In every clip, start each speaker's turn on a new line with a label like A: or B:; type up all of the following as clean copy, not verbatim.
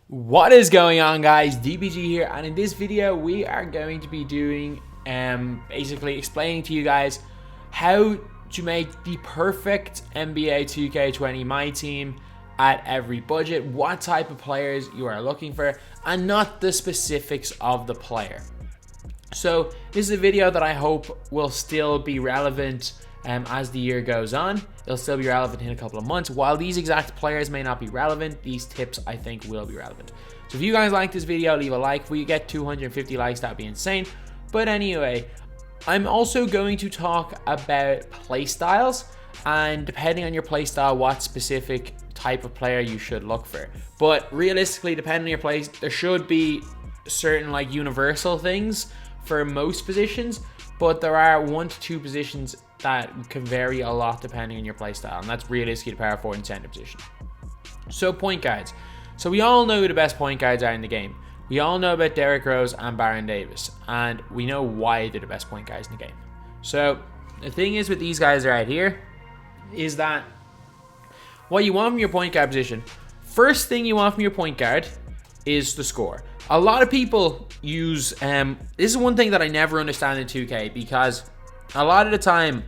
A: What is going on, guys? DBG here, and in this video we are going to be doing basically explaining to you guys how to make the perfect NBA 2K20 MyTEAM at every budget, what type of players you are looking for, and not the specifics of the player. So this is a video that I hope will still be relevant as the year goes on. It'll still be relevant in a couple of months. While these exact players may not be relevant, these tips I think will be relevant. So if you guys like this video, leave a like. If we get 250 likes, that'd be insane. But anyway, I'm also going to talk about playstyles, and depending on your playstyle, what specific type of player you should look for. But realistically, depending on your play, there should be certain like universal things for most positions, but there are 1 to 2 positions that can vary a lot depending on your playstyle, and that's realistically the power forward and center position. So point guards. So we all know who the best point guards are in the game. We all know about Derrick Rose and Baron Davis, and we know why they're the best point guards in the game. So the thing is with these guys right here is that what you want from your point guard position, first thing you want from your point guard is the score. A lot of people use, this is one thing that I never understand in 2K, because a lot of the time,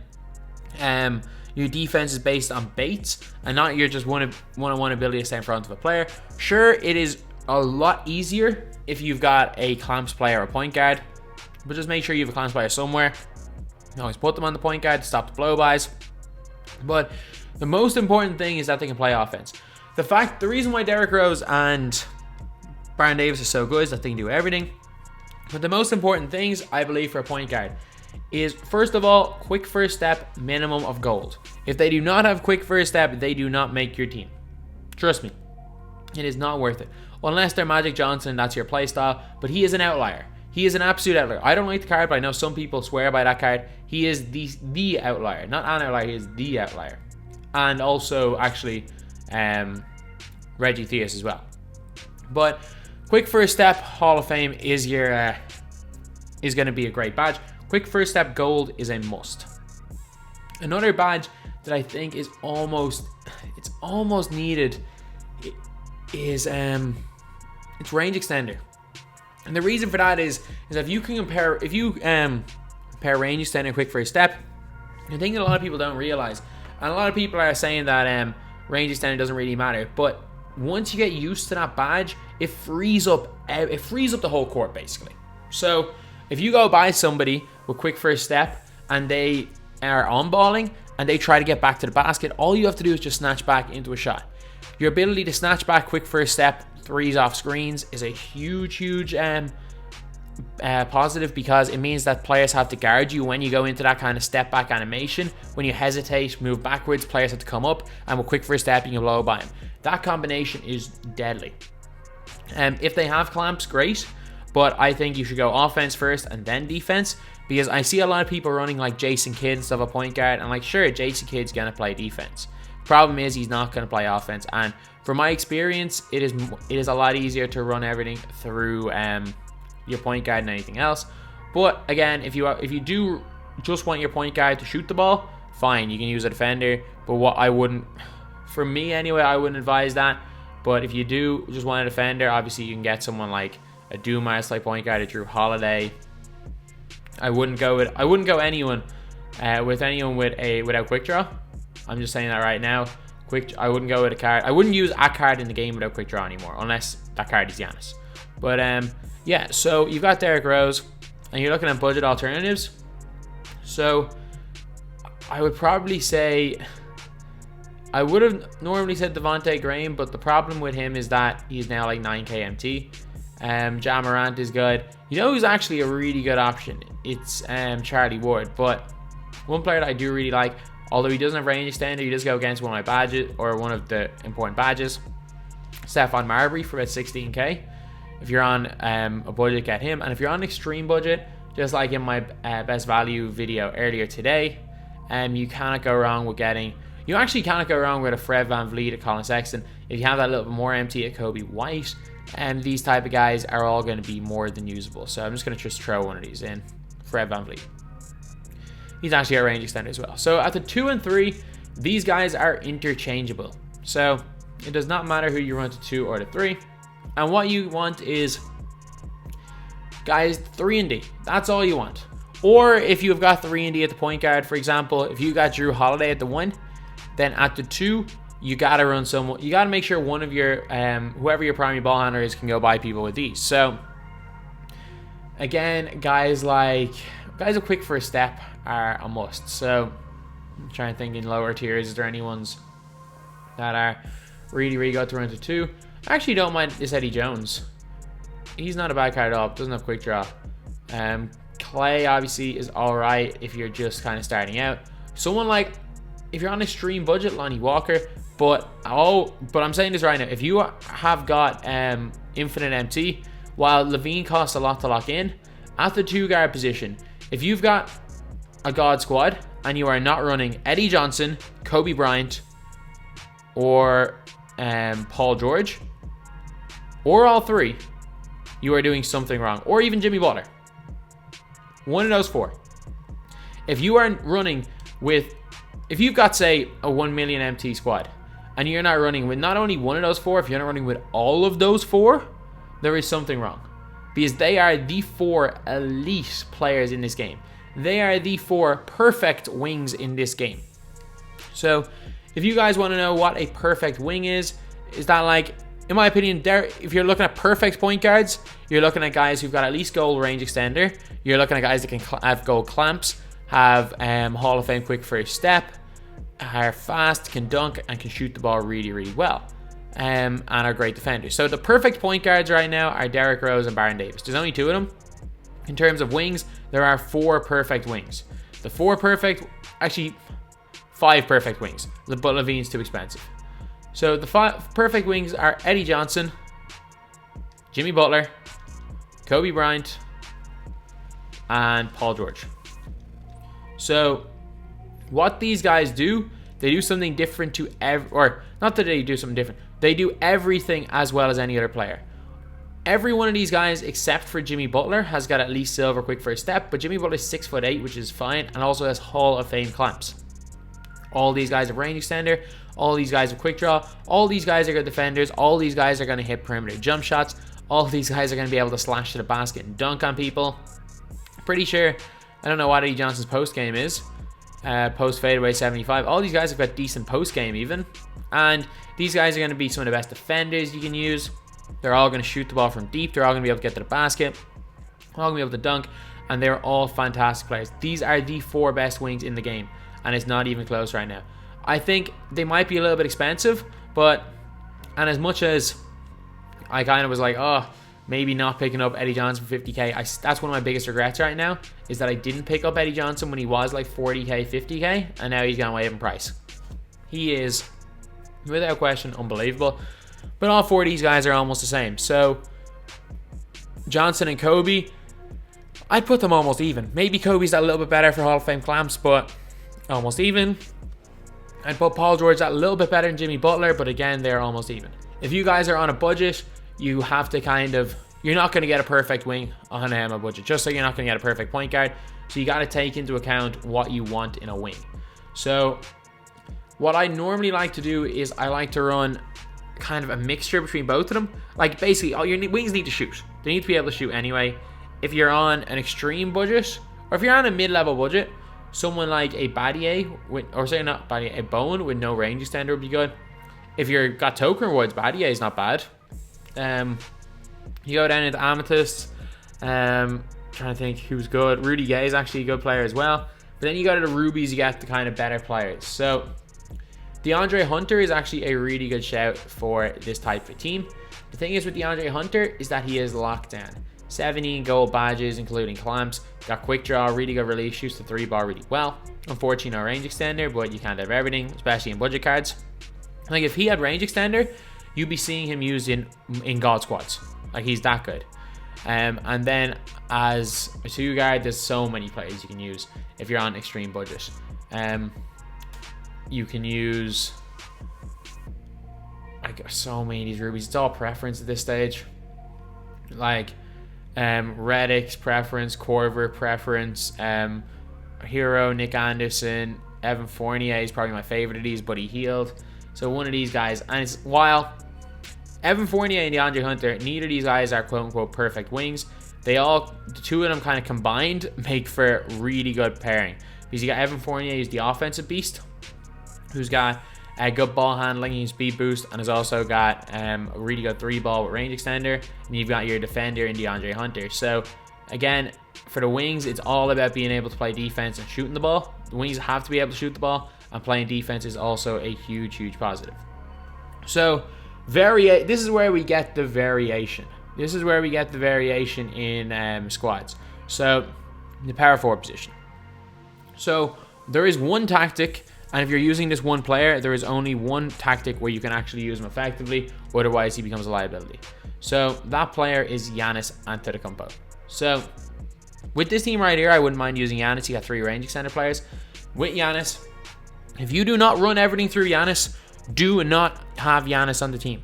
A: your defense is based on baits and not your just one-on-one ability to stay in front of a player. Sure, it is a lot easier if you've got a clamps player or a point guard, but just make sure you have a clamps player somewhere. You can always put them on the point guard to stop the blow-bys. But the most important thing is that they can play offense. The reason why Derrick Rose and Baron Davis are so good is that they can do everything. But the most important things, I believe, for a point guard is, first of all, quick first step, minimum of gold. If they do not have quick first step, they do not make your team. Trust me, it is not worth it. Unless they're Magic Johnson, that's your playstyle, but he is an outlier. He is an absolute outlier. I don't like the card, but I know some people swear by that card. He is the outlier. Not an outlier, he is the outlier. And also, actually, Reggie Theus as well. But quick first step, Hall of Fame is your is going to be a great badge. Quick first step gold is a must. Another badge that I think is almost needed is it's range extender. And the reason for that is if you can compare range extender and quick first step, the thing that a lot of people don't realize, and a lot of people are saying that range extender doesn't really matter, but once you get used to that badge, it frees up the whole court basically. So if you go by somebody with quick first step and they are on balling and they try to get back to the basket, all you have to do is just snatch back into a shot. Your ability to snatch back quick first step, threes off screens is a huge positive, because it means that players have to guard you when you go into that kind of step back animation. When you hesitate, move backwards, players have to come up, and with quick first step you can blow by them. That combination is deadly. If they have clamps, great, but I think you should go offense first and then defense, because I see a lot of people running like Jason Kidd instead of a point guard, and like, sure, Jason Kidd's gonna play defense. Problem is he's not gonna play offense, and from my experience, it is a lot easier to run everything through your point guard than anything else. But again, if you do just want your point guard to shoot the ball, fine, you can use a defender. But for me anyway, I wouldn't advise that. But if you do just want a defender, obviously you can get someone like a Dumas like point guard, a Drew Holiday. I wouldn't go anyone without quick draw. I'm just saying that right now. I wouldn't go with a card. I wouldn't use a card in the game without quick draw anymore, unless that card is Giannis. But yeah, so you've got Derrick Rose, and you're looking at budget alternatives. So I would probably say, I would have normally said Devontae Graham, but the problem with him is that he's now like 9K MT. Ja Morant is good. You know who's actually a really good option? It's Charlie Ward. But one player that I do really like, although he doesn't have range extender, he does go against one of my badges, or one of the important badges, Stephon Marbury for about 16K. If you're on a budget, get him. And if you're on an extreme budget, just like in my best value video earlier today, you cannot go wrong with you actually cannot go wrong with a Fred VanVleet, a Colin Sexton. If you have that little bit more MT, at Kobe White, and these type of guys are all going to be more than usable. So I'm just going to just throw one of these in. Fred VanVleet. He's actually a range extender as well. So at the 2 and 3, these guys are interchangeable. So it does not matter who you run to 2 or to 3. And what you want is, guys, 3 and D. That's all you want. Or if you've got 3 and D at the point guard, for example, if you got Drew Holiday at the 1, then at the 2, you gotta run someone. You gotta make sure one of your whoever your primary ball handler is can go by people with these. So again, guys with quick first step are a must. So I'm trying to think in lower tiers, is there any ones that are really, really good to run to 2? I actually don't mind this Eddie Jones. He's not a bad card at all. Doesn't have quick draw. Clay obviously is all right if you're just kind of starting out. Someone like, if you're on extreme budget, Lonnie Walker. But I'm saying this right now. If you have got infinite MT, while Levine costs a lot to lock in, at the 2 guard position, if you've got a God squad and you are not running Eddie Johnson, Kobe Bryant, or Paul George, or all 3, you are doing something wrong. Or even Jimmy Butler. One of those 4. If you are running with, if you've got, say, a 1 million MT squad, and you're not running with not only one of those 4, if you're not running with all of those 4, there is something wrong. Because they are the 4 elite players in this game. They are the 4 perfect wings in this game. So, if you guys want to know what a perfect wing is that like, in my opinion, if you're looking at perfect point guards, you're looking at guys who've got at least goal range extender. You're looking at guys that can have goal clamps, have Hall of Fame quick first step, are fast, can dunk, and can shoot the ball really, really well. And are great defenders. So the perfect point guards right now are Derrick Rose and Baron Davis. There's only 2 of them. In terms of wings, there are 4 perfect wings. The 4 perfect, actually 5 perfect wings. But Levine's too expensive. So the 5 perfect wings are Eddie Johnson, Jimmy Butler, Kobe Bryant, and Paul George. So what these guys do, they do something different to or not that they do something different. They do everything as well as any other player. Every one of these guys, except for Jimmy Butler, has got at least silver quick first step, but Jimmy Butler is 6'8", which is fine, and also has Hall of Fame clamps. All these guys have range extender. All these guys have quick draw. All these guys are good defenders. All these guys are going to hit perimeter jump shots. All these guys are going to be able to slash to the basket and dunk on people. Pretty sure, I don't know what Eddie Johnson's post game is. Post fadeaway 75. All these guys have got decent post game even. And these guys are going to be some of the best defenders you can use. They're all going to shoot the ball from deep. They're all going to be able to get to the basket. All going to be able to dunk. And they're all fantastic players. These are the 4 best wings in the game. And it's not even close right now. I think they might be a little bit expensive. And as much as I kind of was like, oh, maybe not picking up Eddie Johnson for 50k. That's one of my biggest regrets right now, is that I didn't pick up Eddie Johnson when he was like 40k, 50k. And now he's gone way up in price. He is, without question, unbelievable. But all 4 of these guys are almost the same. So Johnson and Kobe, I'd put them almost even. Maybe Kobe's a little bit better for Hall of Fame clamps, but almost even. I'd put Paul George a little bit better than Jimmy Butler, but again, they're almost even. If you guys are on a budget, you have to you're not going to get a perfect wing on a budget, just like you're not going to get a perfect point guard. So you got to take into account what you want in a wing. So what I normally like to do is I like to run kind of a mixture between both of them. Like basically, all your wings need to shoot. They need to be able to shoot anyway. If you're on an extreme budget, or if you're on a mid-level budget, someone like a Battier, a Bowen with no range extender would be good. If you've got token rewards, Battier is not bad. You go down into Amethyst. Trying to think who's good. Rudy Gay is actually a good player as well. But then you go to the Rubies, you get the kind of better players. So DeAndre Hunter is actually a really good shout for this type of team. The thing is with DeAndre Hunter is that he is locked down. 17 gold badges, including clamps. Got quick draw, really good release, shoots the 3-ball really well. Unfortunately, no range extender, but you can't have everything, especially in budget cards. Like if he had range extender, you'd be seeing him used in God squads. Like he's that good. And then as a 2-guard, there's so many plays you can use if you're on extreme budget. You can use, I got so many of these rubies. It's all preference at this stage. Like Reddick's preference, Corver preference, Hero, Nick Anderson, Evan Fournier is probably my favorite of these, but he healed. So one of these guys, and it's while Evan Fournier and DeAndre Hunter, neither of these guys are quote-unquote perfect wings. The two of them kind of combined make for really good pairing. Because you got Evan Fournier, who's the offensive beast, who's got a good ball handling, he's speed boost, and has also got a really good 3-ball with range extender. And you've got your defender in DeAndre Hunter. So again, for the wings, it's all about being able to play defense and shooting the ball. The wings have to be able to shoot the ball, and playing defense is also a huge positive. So this is where we get the variation. This is where we get the variation in squads. So the power forward position. So there is one tactic, and if you're using this one player, there is only one tactic where you can actually use him effectively. Otherwise, he becomes a liability. So that player is Giannis Antetokounmpo. So with this team right here, I wouldn't mind using Giannis. You got 3 range extender players. With Giannis, if you do not run everything through Giannis, do not have Giannis on the team.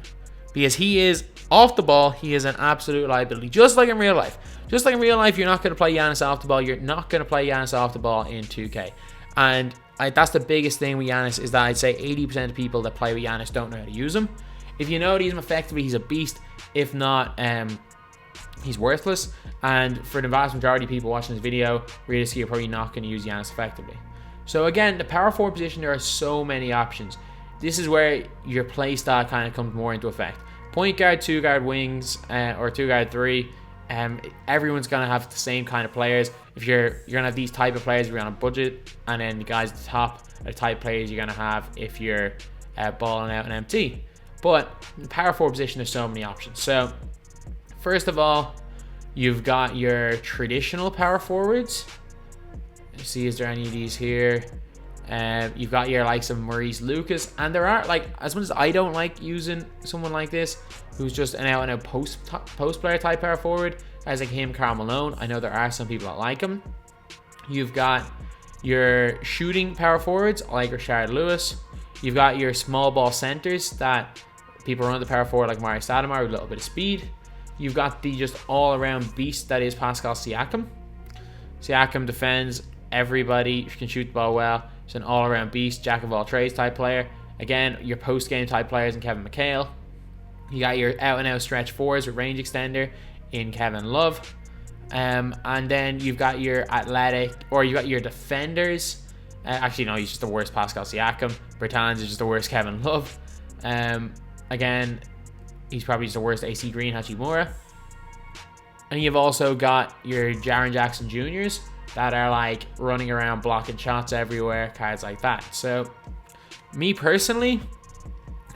A: Because he is off the ball, he is an absolute liability. Just like in real life. Just like in real life, you're not going to play Giannis off the ball. You're not going to play Giannis off the ball in 2K. And that's the biggest thing with Giannis, is that I'd say 80% of people that play with Giannis don't know how to use him. If you know how to use him effectively, he's a beast. If not, he's worthless. And for the vast majority of people watching this video, realistically, you're probably not going to use Giannis effectively. So again, the power forward position, there are so many options. This is where your play style kind of comes more into effect. Point guard, 2 guard wings, or 2 guard 3. Everyone's gonna have the same kind of players. If you're gonna have these type of players if you're on a budget, and then the guys at the top are the type of players you're gonna have if you're balling out an MT. But the power forward position, there's so many options. So first of all, you've got your traditional power forwards. Let's see, is there any of these here? You've got your likes of Maurice Lucas, and there are, like, as much as I don't like using someone like this who's just an out-and-out post player type power forward, guys like him, Karl Malone, I know there are some people that like him. You've got your shooting power forwards like Rashard Lewis. You've got your small ball centers that people run the power forward like Mario Stoudemire with a little bit of speed. You've got the just all-around beast that is Pascal Siakam. Siakam defends everybody, can shoot the ball well. He's an all-around beast, jack of all trades type player. Again, your post-game type players in Kevin McHale. You got your out-and-out stretch 4s with range extender in Kevin Love. And then you've got your athletic, or you got your defenders. Actually, no, he's just the worst Pascal Siakam. Bertans is just the worst Kevin Love. Again, he's probably just the worst AC Green Hachimura. And you've also got your Jaren Jackson Jr.'s that are like running around blocking shots everywhere, cards like that. So me personally,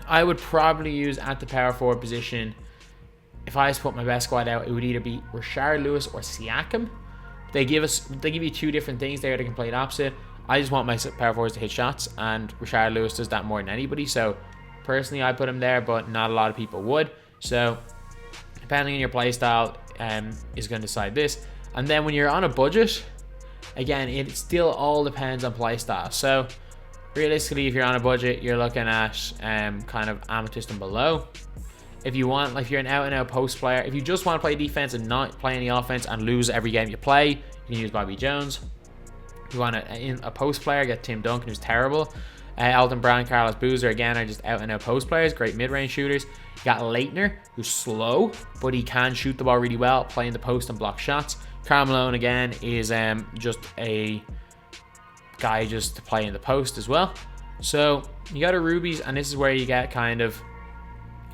A: I would probably use at the power forward position, if I was to put my best squad out, it would either be Rashard Lewis or Siakam. They give you 2 different things there that can play it opposite. I just want my power forwards to hit shots, and Rashard Lewis does that more than anybody. So personally, I put him there, but not a lot of people would. So depending on your play style, is going to decide this. And then when you're on a budget, again, it still all depends on play style. So realistically, if you're on a budget, you're looking at kind of Amethyst and below. If you want, like, if you're an out-and-out post player, if you just want to play defense and not play any offense and lose every game you play, you can use Bobby Jones. If you want a post player, get Tim Duncan, who's terrible. Elton Brown, Carlos Boozer, again, are just out-and-out post players, great mid-range shooters. You got Leitner, who's slow, but he can shoot the ball really well, play in the post and block shots. Karl Malone, again, is just a guy just to play in the post as well. So you got a Rubies, and this is where you get kind of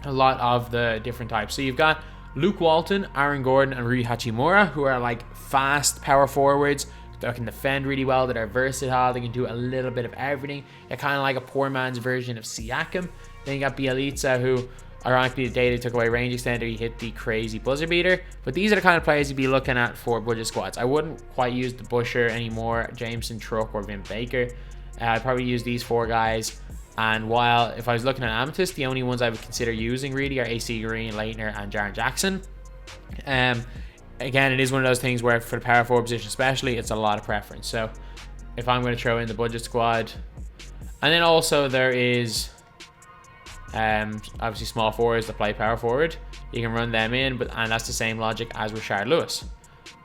A: a lot of the different types. So you've got Luke Walton, Aaron Gordon, and Rui Hachimura, who are like fast power forwards that can defend really well, that are versatile, they can do a little bit of everything. They're kind of like a poor man's version of Siakam. Then you got Bielitsa, who ironically today they took away range extender, he hit the crazy buzzer beater. But these are the kind of players you'd be looking at for budget squads. I wouldn't quite use the Busher anymore, Jameson, Truck, or Vin Baker. I'd probably use these 4 guys. And while if I was looking at Amethyst, the only ones I would consider using really are AC Green, Leitner, and Jaren Jackson. Again, it is one of those things where for the power forward position especially, it's a lot of preference. So if I'm going to throw in the budget squad, and then also there is obviously small forwards that play power forward, you can run them in, and that's the same logic as Rashard Lewis.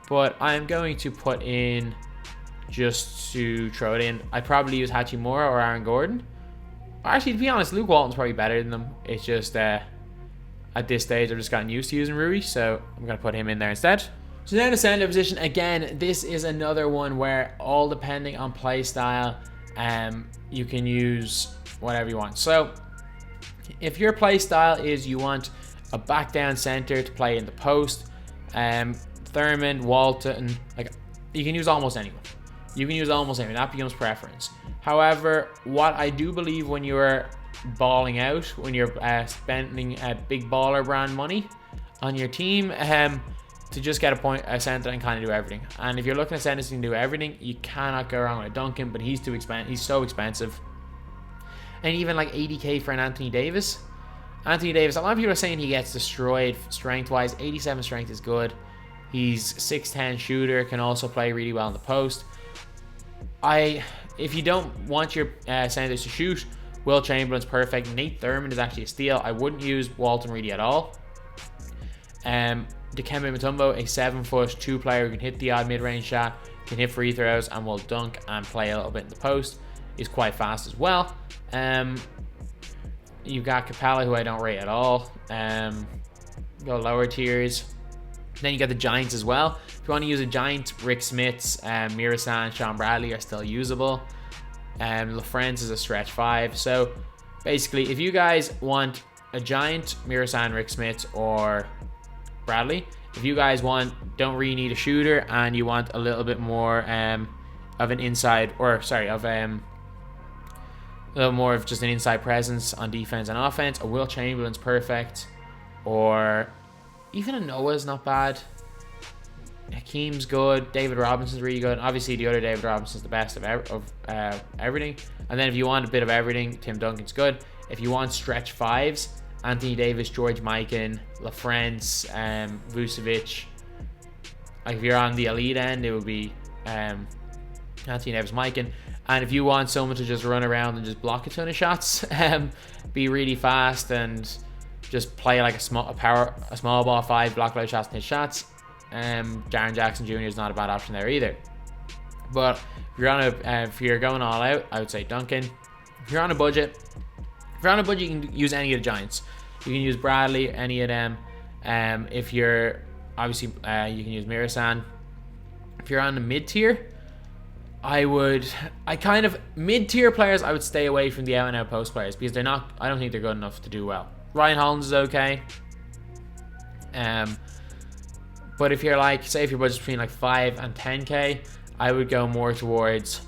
A: But I'm going to put in, just to throw it in, I'd probably use Hachimura or Aaron Gordon. Actually, to be honest, Luke Walton's probably better than them. It's just at this stage I've just gotten used to using Rui, so I'm going to put him in there instead. So now the center position, again, this is another one where all depending on play style, you can use whatever you want. So if your play style is you want a back down center to play in the post, Thurman, Walton, like you can use almost anyone. You can use almost anyone. That becomes preference. However, what I do believe when you're balling out, when you're spending big baller brand money on your team, to just get a center and kind of do everything. And if you're looking at centers and do everything, you cannot go wrong with Duncan, but he's too expensive. He's so expensive. And even like 80k for an Anthony Davis. Anthony Davis, a lot of people are saying he gets destroyed strength-wise. 87 strength is good. He's 6'10 shooter, can also play really well in the post. If you don't want your centers to shoot, Will Chamberlain's perfect. Nate Thurman is actually a steal. I wouldn't use Walton really at all. Dikembe Mutombo, a 7'2" player who can hit the odd mid-range shot, can hit free throws, and will dunk and play a little bit in the post. He's quite fast as well. You've got Capella, who I don't rate at all. Go lower tiers. Then you got the Giants as well. If you want to use a Giant, Rick Smiths, Mirasan, Sean Bradley are still usable. LaFrance is a stretch 5. So basically, if you guys want a Giant, Mirasan, Rick Smiths, or Bradley, if you guys don't really need a shooter and you want a little bit more of an inside, or sorry, of a little more of just an inside presence on defense and offense, a Will Chamberlain's perfect, or even a Noah's not bad. Hakeem's good. David Robinson's really good. Obviously, the other David Robinson's the best of everything. And then if you want a bit of everything, Tim Duncan's good. If you want stretch 5s, Anthony Davis, George Mikan, LaFrance, Vucevic. Like if you're on the elite end, it would be Anthony Davis, Mikan. And if you want someone to just run around and just block a ton of shots, be really fast and just play like a small ball 5, block low shots and hit shots, Jaren Jackson Jr. is not a bad option there either. But if you're going all out, I would say Duncan. If you're on a budget, you can use any of the Giants. You can use Bradley, any of them. If you're obviously, you can use Mirasan. If you're on the mid tier, mid-tier players, I would stay away from the out-and-out post players because I don't think they're good enough to do well. Ryan Hollins is okay. But if you're like, say if your budget's between like 5 and 10k, I would go more towards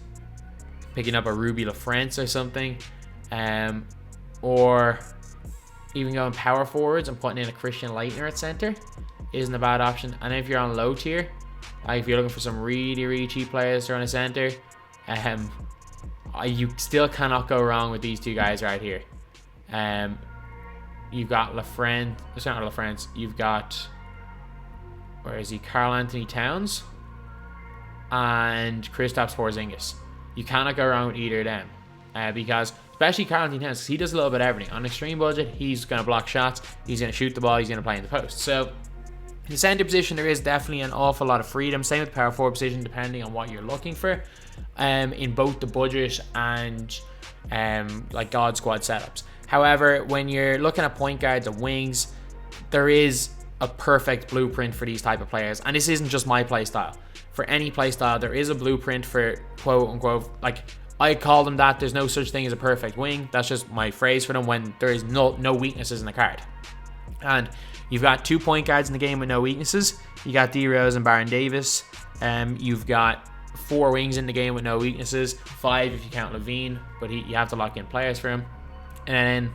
A: picking up a Ruby LaFrance or something. Or even going power forwards and putting in a Christian Leitner at center isn't a bad option. And if you're on low tier, if you're looking for some really, really cheap players to run a center, you still cannot go wrong with these two guys right here. You've got LaFrance. It's not LaFrance. You've got, where is he? Karl Anthony Towns and Kristaps Porzingis. You cannot go wrong with either of them, because especially Karl Anthony Towns, because he does a little bit of everything. On an extreme budget, he's going to block shots. He's going to shoot the ball. He's going to play in the post. So in the center position, there is definitely an awful lot of freedom. Same with the power forward position, depending on what you're looking for, in both the budget and like God Squad setups. However, when you're looking at point guards and wings, there is a perfect blueprint for these type of players. And this isn't just my play style. For any play style, there is a blueprint for quote unquote, like I call them that. There's no such thing as a perfect wing. That's just my phrase for them when there is no weaknesses in the card. And you've got 2 point guards in the game with no weaknesses. You got D Rose and Baron Davis. You've got 4 wings in the game with no weaknesses. 5 if you count Levine, but you have to lock in players for him. And then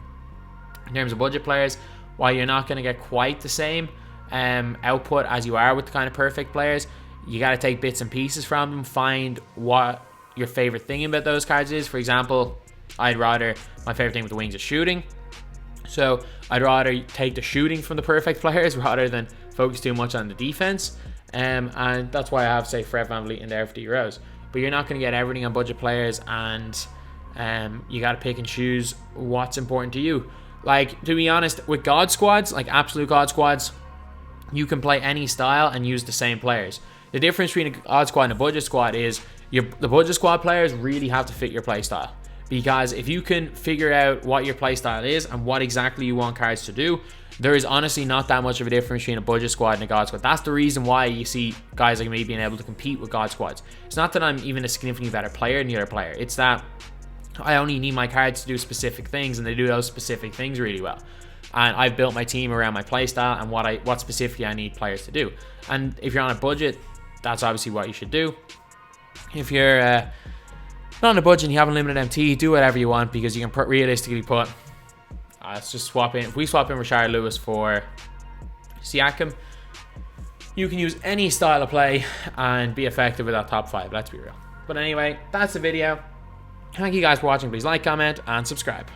A: in terms of budget players, while you're not going to get quite the same output as you are with the kind of perfect players, you got to take bits and pieces from them. Find what your favorite thing about those cards is. For example, my favorite thing with the wings is shooting. So I'd rather take the shooting from the perfect players rather than focus too much on the defense. And that's why I have, say, Fred VanVleet in there for D Rose. But you're not going to get everything on budget players, and you got to pick and choose what's important to you. Like, to be honest, with God squads, like absolute God squads, you can play any style and use the same players. The difference between a God squad and a budget squad is the budget squad players really have to fit your play style. Because if you can figure out what your play style is and what exactly you want cards to do, There is honestly not that much of a difference between a budget squad and a god squad. That's the reason why you see guys like me being able to compete with god squads. It's not that I'm even a significantly better player than the other player. It's that I only need my cards to do specific things, and they do those specific things really well. And I've built my team around my playstyle and what specifically I need players to do. And if you're on a budget, that's obviously what you should do. If you're not on a budget and you have unlimited MT, do whatever you want, because you can realistically put... let's just swap in. If we swap in Rashard Lewis for Siakam, you can use any style of play and be effective with that top 5. Let's be real. But anyway, that's the video. Thank you guys for watching. Please like, comment, and subscribe.